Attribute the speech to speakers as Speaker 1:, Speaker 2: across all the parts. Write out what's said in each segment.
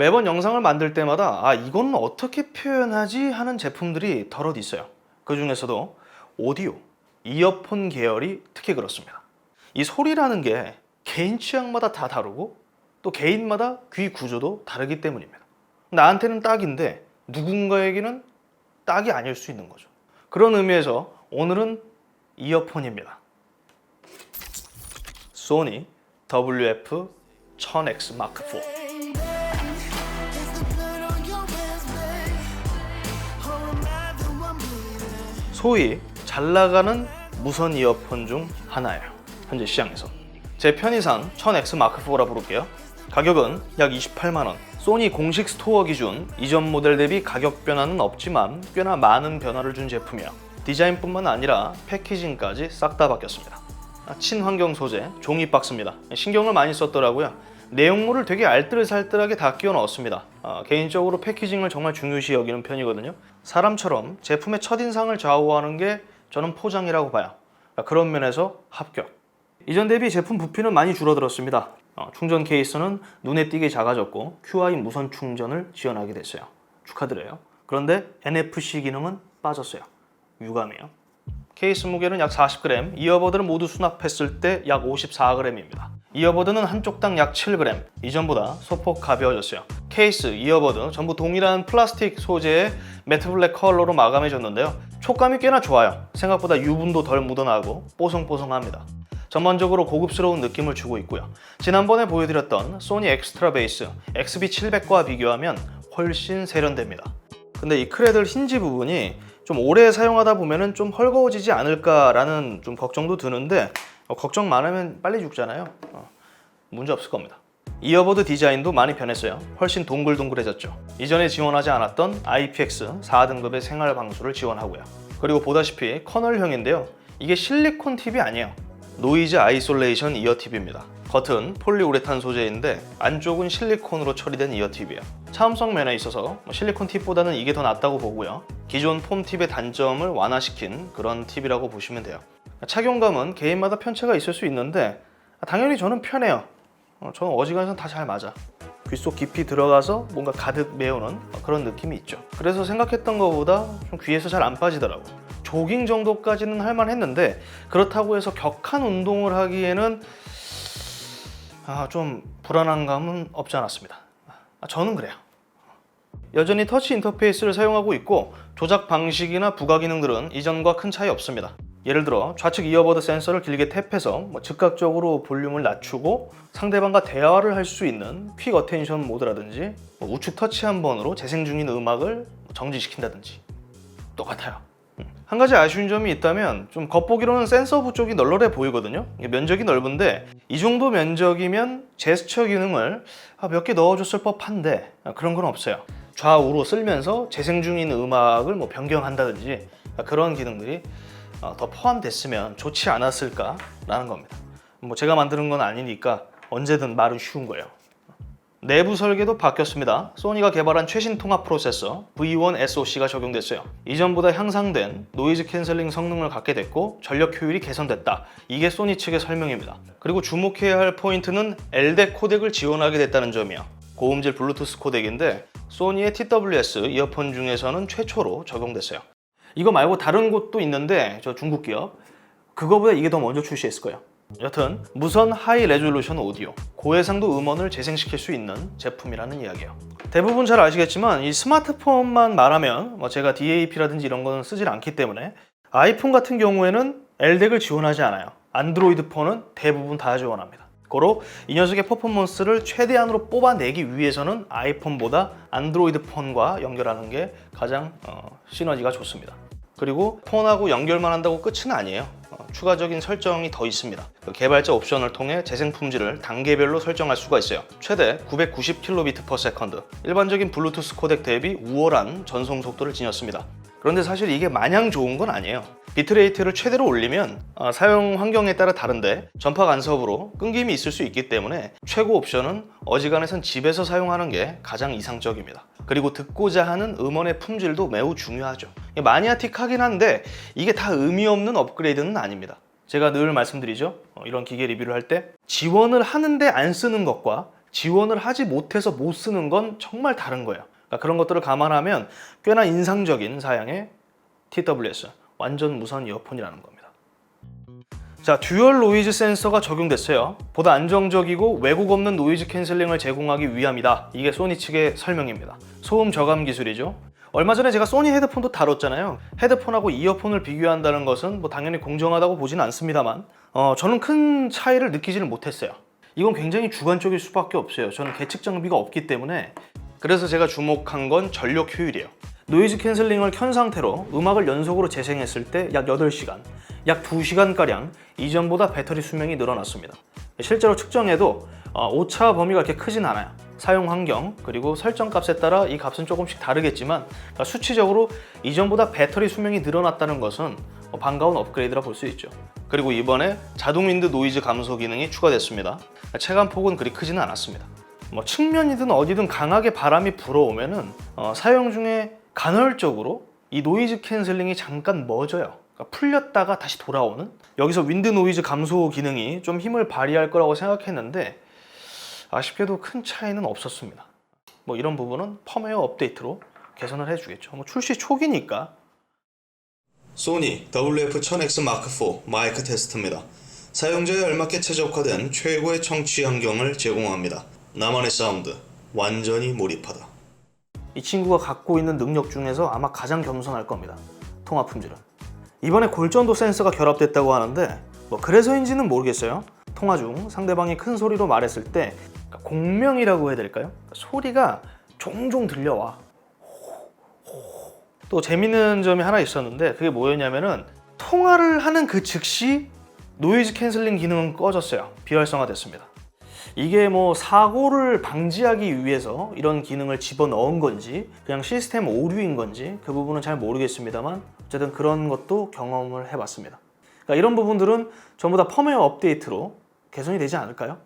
Speaker 1: 매번 영상을 만들 때마다 이건 어떻게 표현하지 하는 제품들이 덜어도 있어요. 그 중에서도 오디오, 이어폰 계열이 특히 그렇습니다. 이 소리라는 게 개인 취향마다 다 다르고 또 개인마다 귀 구조도 다르기 때문입니다. 나한테는 딱인데 누군가에게는 딱이 아닐 수 있는 거죠. 그런 의미에서 오늘은 이어폰입니다. 소니 WF-1000X Mark IV. 소위 잘 나가는 무선 이어폰 중 하나예요. 현재 시장에서. 제 편의상 1000X Mark IV라 부를게요. 가격은 약 28만원. 소니 공식 스토어 기준 이전 모델 대비 가격 변화는 없지만 꽤나 많은 변화를 준 제품이에요. 디자인뿐만 아니라 패키징까지 싹 다 바뀌었습니다. 친환경 소재, 종이 박스입니다. 신경을 많이 썼더라고요. 내용물을 되게 알뜰살뜰하게 다 끼워 넣었습니다. 개인적으로 패키징을 정말 중요시 여기는 편이거든요. 사람처럼 제품의 첫인상을 좌우하는 게 저는 포장이라고 봐요. 그런 면에서 합격. 이전 대비 제품 부피는 많이 줄어들었습니다. 충전 케이스는 눈에 띄게 작아졌고 QI 무선 충전을 지원하게 됐어요. 축하드려요. 그런데 NFC 기능은 빠졌어요. 유감이에요. 케이스 무게는 약 40g, 이어버드를 모두 수납했을 때 약 54g입니다. 이어버드는 한쪽당 약 7g, 이전보다 소폭 가벼워졌어요. 케이스, 이어버드 전부 동일한 플라스틱 소재의 매트 블랙 컬러로 마감해졌는데요. 촉감이 꽤나 좋아요. 생각보다 유분도 덜 묻어나고 뽀송뽀송합니다. 전반적으로 고급스러운 느낌을 주고 있고요. 지난번에 보여드렸던 소니 엑스트라 베이스 XB700과 비교하면 훨씬 세련됩니다. 근데 이 크레들 힌지 부분이 좀 오래 사용하다 보면은 좀 헐거워지지 않을까라는 좀 걱정도 드는데 걱정 많으면 빨리 죽잖아요. 문제 없을 겁니다. 이어버드 디자인도 많이 변했어요. 훨씬 동글동글해졌죠. 이전에 지원하지 않았던 IPX 4등급의 생활 방수를 지원하고요. 그리고 보다시피 커널형인데요. 이게 실리콘 팁이 아니에요. 노이즈 아이솔레이션 이어팁입니다. 겉은 폴리우레탄 소재인데 안쪽은 실리콘으로 처리된 이어팁이에요. 차음성 면에 있어서 실리콘 팁보다는 이게 더 낫다고 보고요. 기존 폼 팁의 단점을 완화시킨 그런 팁이라고 보시면 돼요. 착용감은 개인마다 편차가 있을 수 있는데 당연히 저는 편해요. 저는 어지간해서 다 잘 맞아. 귀 속 깊이 들어가서 뭔가 가득 메우는 그런 느낌이 있죠. 그래서 생각했던 것보다 좀 귀에서 잘 안 빠지더라고. 조깅 정도까지는 할만했는데 그렇다고 해서 격한 운동을 하기에는 좀 불안한 감은 없지 않았습니다. 저는 그래요. 여전히 터치 인터페이스를 사용하고 있고 조작 방식이나 부가 기능들은 이전과 큰 차이 없습니다. 예를 들어 좌측 이어버드 센서를 길게 탭해서 즉각적으로 볼륨을 낮추고 상대방과 대화를 할 수 있는 퀵 어텐션 모드라든지 우측 터치 한 번으로 재생 중인 음악을 정지시킨다든지 똑같아요. 한 가지 아쉬운 점이 있다면 좀 겉보기로는 센서부 쪽이 널널해 보이거든요. 면적이 넓은데 이 정도 면적이면 제스처 기능을 몇 개 넣어줬을 법한데 그런 건 없어요. 좌우로 쓸면서 재생 중인 음악을 변경한다든지 그런 기능들이 더 포함됐으면 좋지 않았을까라는 겁니다. 제가 만드는 건 아니니까 언제든 말은 쉬운 거예요. 내부 설계도 바뀌었습니다. 소니가 개발한 최신 통합 프로세서 V1 SoC가 적용됐어요. 이전보다 향상된 노이즈 캔슬링 성능을 갖게 됐고 전력 효율이 개선됐다. 이게 소니 측의 설명입니다. 그리고 주목해야 할 포인트는 LDAC 코덱을 지원하게 됐다는 점이에요. 고음질 블루투스 코덱인데 소니의 TWS 이어폰 중에서는 최초로 적용됐어요. 이거 말고 다른 곳도 있는데 저 중국 기업 그거보다 이게 더 먼저 출시했을 거예요. 여튼 무선 하이 레졸루션 오디오, 고해상도 음원을 재생시킬 수 있는 제품이라는 이야기예요. 대부분 잘 아시겠지만 이 스마트폰만 말하면 제가 DAP라든지 이런 거는 쓰질 않기 때문에 아이폰 같은 경우에는 LDAC을 지원하지 않아요. 안드로이드 폰은 대부분 다 지원합니다. 고로 이 녀석의 퍼포먼스를 최대한으로 뽑아내기 위해서는 아이폰보다 안드로이드 폰과 연결하는 게 가장 시너지가 좋습니다. 그리고 폰하고 연결만 한다고 끝은 아니에요. 추가적인 설정이 더 있습니다. 개발자 옵션을 통해 재생 품질을 단계별로 설정할 수가 있어요. 최대 990kbps, 일반적인 블루투스 코덱 대비 우월한 전송 속도를 지녔습니다. 그런데 사실 이게 마냥 좋은 건 아니에요. 비트레이트를 최대로 올리면 사용 환경에 따라 다른데 전파 간섭으로 끊김이 있을 수 있기 때문에 최고 옵션은 어지간해선 집에서 사용하는 게 가장 이상적입니다. 그리고 듣고자 하는 음원의 품질도 매우 중요하죠. 마니아틱하긴 한데 이게 다 의미 없는 업그레이드는 아닙니다. 제가 늘 말씀드리죠. 이런 기계 리뷰를 할 때 지원을 하는데 안 쓰는 것과 지원을 하지 못해서 못 쓰는 건 정말 다른 거예요. 그러니까 그런 것들을 감안하면 꽤나 인상적인 사양의 TWS 완전 무선 이어폰이라는 겁니다. 자, 듀얼 노이즈 센서가 적용됐어요. 보다 안정적이고 왜곡 없는 노이즈 캔슬링을 제공하기 위함이다. 이게 소니 측의 설명입니다. 소음 저감 기술이죠. 얼마 전에 제가 소니 헤드폰도 다뤘잖아요. 헤드폰하고 이어폰을 비교한다는 것은 뭐 당연히 공정하다고 보지는 않습니다만 저는 큰 차이를 느끼지는 못했어요. 이건 굉장히 주관적일 수밖에 없어요. 저는 계측 장비가 없기 때문에. 그래서 제가 주목한 건 전력 효율이에요. 노이즈 캔슬링을 켠 상태로 음악을 연속으로 재생했을 때 약 8시간, 약 2시간가량 이전보다 배터리 수명이 늘어났습니다. 실제로 측정해도 오차 범위가 그렇게 크진 않아요. 사용 환경 그리고 설정 값에 따라 이 값은 조금씩 다르겠지만 수치적으로 이전보다 배터리 수명이 늘어났다는 것은 반가운 업그레이드라 볼 수 있죠. 그리고 이번에 자동 윈드 노이즈 감소 기능이 추가됐습니다. 체감폭은 그리 크지는 않았습니다. 측면이든 어디든 강하게 바람이 불어오면은 사용 중에 간헐적으로 이 노이즈 캔슬링이 잠깐 멎어요. 그러니까 풀렸다가 다시 돌아오는? 여기서 윈드 노이즈 감소 기능이 좀 힘을 발휘할 거라고 생각했는데 아쉽게도 큰 차이는 없었습니다. 이런 부분은 펌웨어 업데이트로 개선을 해주겠죠. 출시 초기니까.
Speaker 2: 소니 WF-1000X Mark4 마이크 테스트입니다. 사용자에 알맞게 최적화된 최고의 청취 환경을 제공합니다. 나만의 사운드, 완전히 몰입하다.
Speaker 1: 이 친구가 갖고 있는 능력 중에서 아마 가장 겸손할 겁니다. 통화 품질은. 이번에 골전도 센서가 결합됐다고 하는데 그래서인지는 모르겠어요. 통화 중 상대방이 큰 소리로 말했을 때 공명이라고 해야 될까요? 소리가 종종 들려와. 또 재밌는 점이 하나 있었는데 그게 뭐였냐면은 통화를 하는 그 즉시 노이즈 캔슬링 기능은 꺼졌어요. 비활성화됐습니다. 이게 사고를 방지하기 위해서 이런 기능을 집어넣은 건지 그냥 시스템 오류인 건지 그 부분은 잘 모르겠습니다만 어쨌든 그런 것도 경험을 해봤습니다. 그러니까 이런 부분들은 전부 다 펌웨어 업데이트로 개선이 되지 않을까요?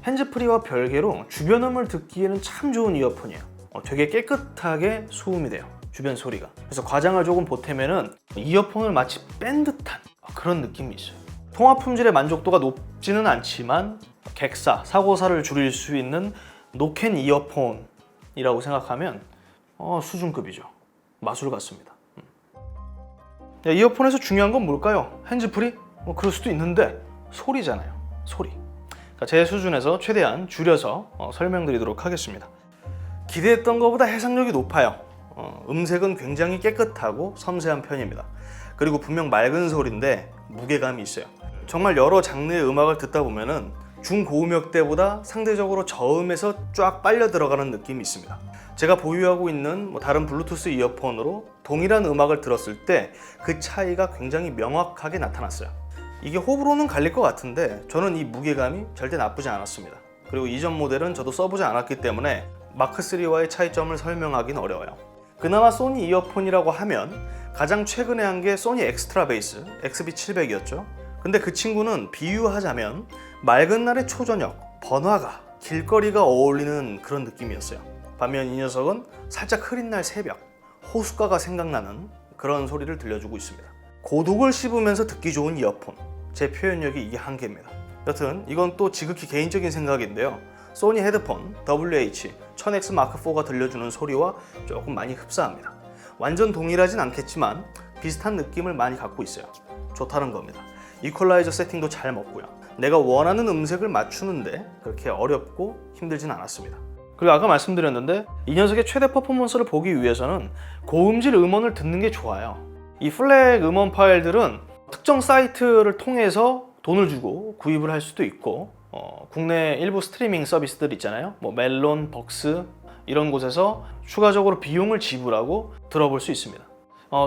Speaker 1: 핸즈프리와 별개로 주변 음을 듣기에는 참 좋은 이어폰이에요. 되게 깨끗하게 소음이 돼요. 주변 소리가. 그래서 과장을 조금 보태면은 이어폰을 마치 뺀 듯한 그런 느낌이 있어요. 통화 품질의 만족도가 높지는 않지만 객사, 사고사를 줄일 수 있는 노캔 이어폰이라고 생각하면 수준급이죠. 마술 같습니다. 이어폰에서 중요한 건 뭘까요? 핸즈프리? 그럴 수도 있는데 소리잖아요. 소리. 그러니까 제 수준에서 최대한 줄여서 설명드리도록 하겠습니다. 기대했던 것보다 해상력이 높아요. 음색은 굉장히 깨끗하고 섬세한 편입니다. 그리고 분명 맑은 소리인데 무게감이 있어요. 정말 여러 장르의 음악을 듣다 보면은 중고음역대보다 상대적으로 저음에서 쫙 빨려 들어가는 느낌이 있습니다. 제가 보유하고 있는 다른 블루투스 이어폰으로 동일한 음악을 들었을 때 그 차이가 굉장히 명확하게 나타났어요. 이게 호불호는 갈릴 것 같은데 저는 이 무게감이 절대 나쁘지 않았습니다. 그리고 이전 모델은 저도 써보지 않았기 때문에 마크3와의 차이점을 설명하기는 어려워요. 그나마 소니 이어폰이라고 하면 가장 최근에 한 게 소니 엑스트라 베이스 XB700이었죠. 근데 그 친구는 비유하자면 맑은 날의 초저녁, 번화가, 길거리가 어울리는 그런 느낌이었어요. 반면 이 녀석은 살짝 흐린 날 새벽, 호숫가가 생각나는 그런 소리를 들려주고 있습니다. 고독을 씹으면서 듣기 좋은 이어폰. 제 표현력이 이게 한계입니다. 여튼 이건 또 지극히 개인적인 생각인데요. 소니 헤드폰 WH-1000X Mark4가 들려주는 소리와 조금 많이 흡사합니다. 완전 동일하진 않겠지만 비슷한 느낌을 많이 갖고 있어요. 좋다는 겁니다. 이퀄라이저 세팅도 잘 먹고요. 내가 원하는 음색을 맞추는데 그렇게 어렵고 힘들진 않았습니다. 그리고 아까 말씀드렸는데 이 녀석의 최대 퍼포먼스를 보기 위해서는 고음질 음원을 듣는 게 좋아요. 이 플렉 음원 파일들은 특정 사이트를 통해서 돈을 주고 구입을 할 수도 있고 국내 일부 스트리밍 서비스들 있잖아요. 멜론, 벅스 이런 곳에서 추가적으로 비용을 지불하고 들어볼 수 있습니다.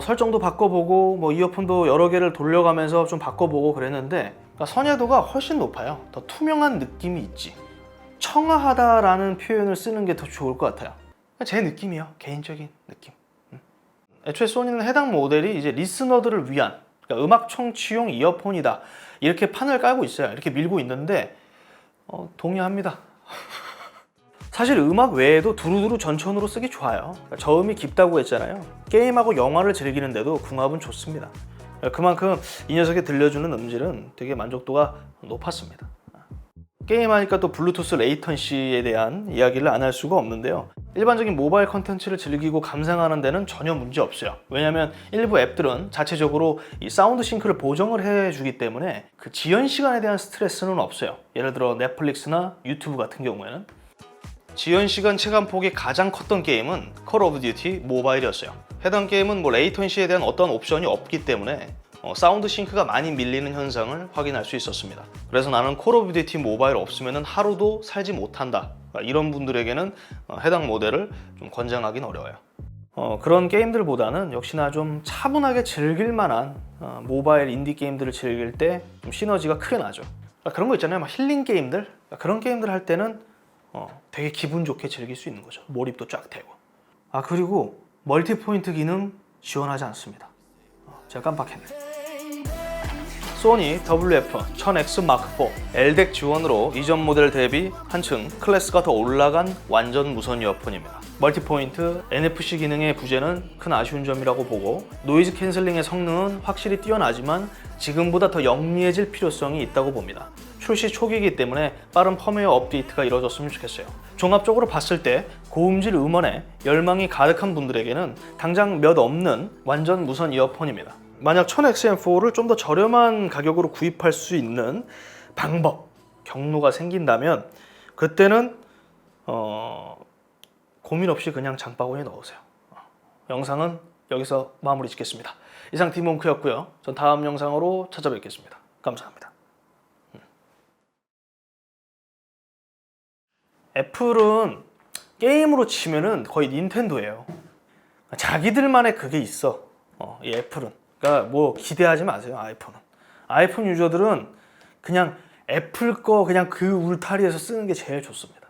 Speaker 1: 설정도 바꿔보고 이어폰도 여러 개를 돌려가면서 좀 바꿔보고 그랬는데 선여도가 훨씬 높아요. 더 투명한 느낌이 있지. 청아하다라는 표현을 쓰는 게 더 좋을 것 같아요. 제 느낌이요. 개인적인 느낌. 애초에 소니는 해당 모델이 이제 리스너들을 위한 음악 청취용 이어폰이다. 이렇게 판을 깔고 있어요. 이렇게 밀고 있는데 동의합니다. 사실 음악 외에도 두루두루 전천으로 쓰기 좋아요. 저음이 깊다고 했잖아요. 게임하고 영화를 즐기는데도 궁합은 좋습니다. 그만큼 이 녀석이 들려주는 음질은 되게 만족도가 높았습니다. 게임하니까 또 블루투스 레이턴시에 대한 이야기를 안 할 수가 없는데요. 일반적인 모바일 컨텐츠를 즐기고 감상하는 데는 전혀 문제 없어요. 왜냐하면 일부 앱들은 자체적으로 이 사운드 싱크를 보정을 해주기 때문에 그 지연 시간에 대한 스트레스는 없어요. 예를 들어 넷플릭스나 유튜브 같은 경우에는 지연 시간 체감폭이 가장 컸던 게임은 콜 오브 듀티 모바일이었어요. 해당 게임은 레이턴시에 대한 어떤 옵션이 없기 때문에 사운드 싱크가 많이 밀리는 현상을 확인할 수 있었습니다. 그래서 나는 콜 오브 듀티 모바일 없으면 하루도 살지 못한다. 이런 분들에게는 해당 모델을 좀 권장하긴 어려워요. 그런 게임들보다는 역시나 좀 차분하게 즐길 만한 모바일 인디 게임들을 즐길 때 좀 시너지가 크게 나죠. 그런 거 있잖아요. 막 힐링 게임들? 그런 게임들 할 때는 되게 기분 좋게 즐길 수 있는 거죠. 몰입도 쫙 되고. 그리고 멀티 포인트 기능 지원하지 않습니다. 제가 깜빡했네. 소니 WF-1000X Mark4 LDEC 지원으로 이전 모델 대비 한층 클래스가 더 올라간 완전 무선 이어폰입니다. 멀티포인트, NFC 기능의 부재는 큰 아쉬운 점이라고 보고 노이즈 캔슬링의 성능은 확실히 뛰어나지만 지금보다 더 영리해질 필요성이 있다고 봅니다. 출시 초기이기 때문에 빠른 펌웨어 업데이트가 이루어졌으면 좋겠어요. 종합적으로 봤을 때 고음질 음원에 열망이 가득한 분들에게는 당장 몇 없는 완전 무선 이어폰입니다. 만약 1000XM4를 좀 더 저렴한 가격으로 구입할 수 있는 방법, 경로가 생긴다면 그때는 고민 없이 그냥 장바구니에 넣으세요. 영상은 여기서 마무리 짓겠습니다. 이상 디몽크였고요. 전 다음 영상으로 찾아뵙겠습니다. 감사합니다. 애플은 게임으로 치면은 거의 닌텐도예요. 자기들만의 그게 있어. 이 애플은. 그러니까 뭐 기대하지 마세요. 아이폰은. 아이폰 유저들은 그냥 애플 거 그냥 그 울타리에서 쓰는 게 제일 좋습니다.